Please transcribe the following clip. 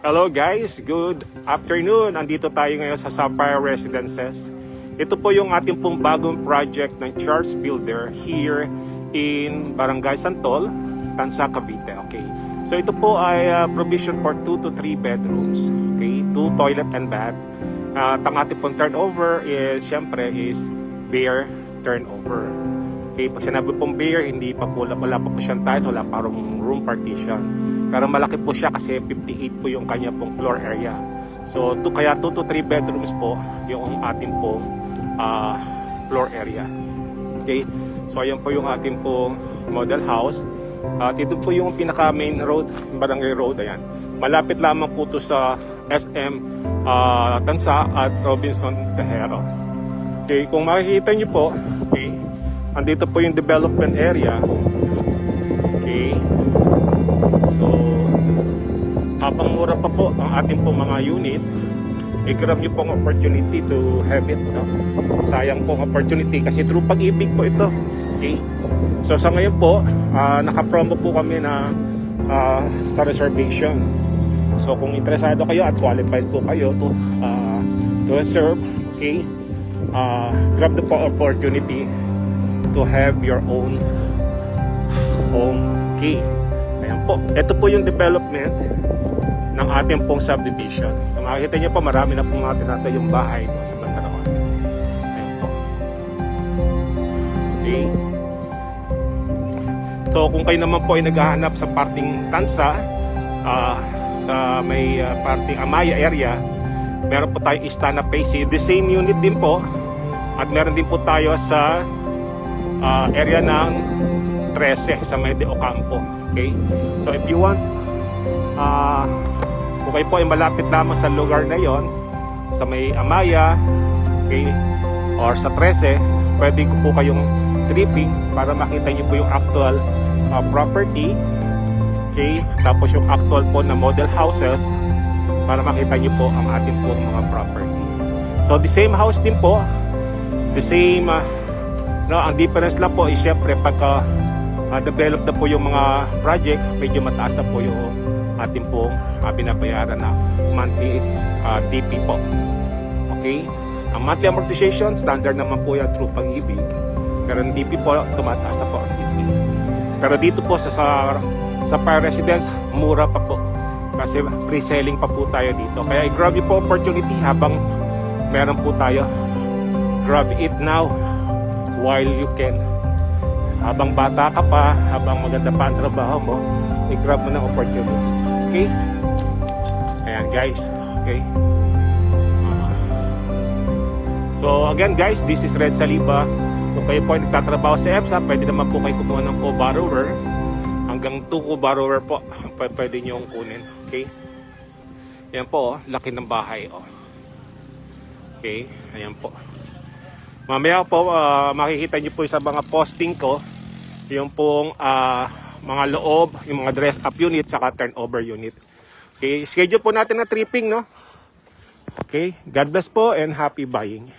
Hello guys, good afternoon. Andito tayo ngayon sa Sapphire Residences. Ito po yung ating pong bagong project ng Charles Builder here in Barangay Santol, Tansa, Cavite. Okay. So ito po ay provision for 2 to 3 bedrooms. Okay, 2 toilet and bath. At ang ating pong turnover is syempre is bare turnover. Okay, pag sinabi pong bare, hindi pa po, wala pa po siyang tiles, wala pa room partition. Pero malaki po siya kasi 58 po yung kanya pong floor area. So kaya 2 to 3 bedrooms po yung ating pong floor area. Okay, so ayan po yung ating pong model house. At ito po yung pinaka main road, Barangay Road. Ayan, malapit lamang po to sa SM Tansa at Robinson Tejero. Okay, kung makikita nyo po, okay, andito po yung development area. Okay, so habang mura pa po ang ating pong mga unit, i-grab nyo pong opportunity to have it, no? Sayang pong opportunity kasi through Pag-ibig po ito. Okay, so sa ngayon po naka-promo po kami na sa reservation. So kung interesado kayo at qualified po kayo to reserve, okay, grab the opportunity to have your own home. Okay, ayan po, ito po yung development ng ating pong subdivision. Kung makikita nyo po, marami na pong mga tinatayong bahay ito sa Bandaron. Ayan po. Okay, so kung kayo naman po ay naghahanap sa parting Tansa, sa may parting Amaya area, meron po tayo Istana Pacey, the same unit din po, at meron din po tayo sa area ng 13 sa may De Ocampo. Okay, so if you want, kung kayo po ay malapit lamang sa lugar na yon, sa may Amaya, okay, or sa 13, pwede ko po kayong tripping para makita nyo po yung actual property. Okay, tapos yung actual po na model houses para makita nyo po ang ating po mga property. So the same house din po, the same no, ang difference lang po is syempre pagka develop na po yung mga project, medyo mataas na po yung ating pong binabayaran na monthly DP po. Okay, ang monthly amortization standard naman po yan through Pag-ibig, pero ang DP po tumataas na po ang DP. Pero dito po sa Sapphire Residence, mura pa po kasi pre-selling pa po tayo dito. Kaya i-grab po opportunity habang meron po tayo. Grab it now while you can. Habang bata ka pa, habang maganda pa ang trabaho mo, i-grab mo ng opportunity. Okay? Ayan guys. Okay? So again guys, this is Red Saliba. Kung kayo po ay nagtatrabaho sa EPSA, pwede naman po kayo kumuha ng co-borrower. Hanggang 2 co-borrower po pwede nyo kunin. Okay? Ayan po, laki ng bahay. Okay? Ayan po. Mamaya po, makikita nyo po sa mga posting ko yung pong mga loob, yung mga dress up unit saka turnover unit. Okay, schedule po natin na tripping, no? Okay, God bless po and happy buying.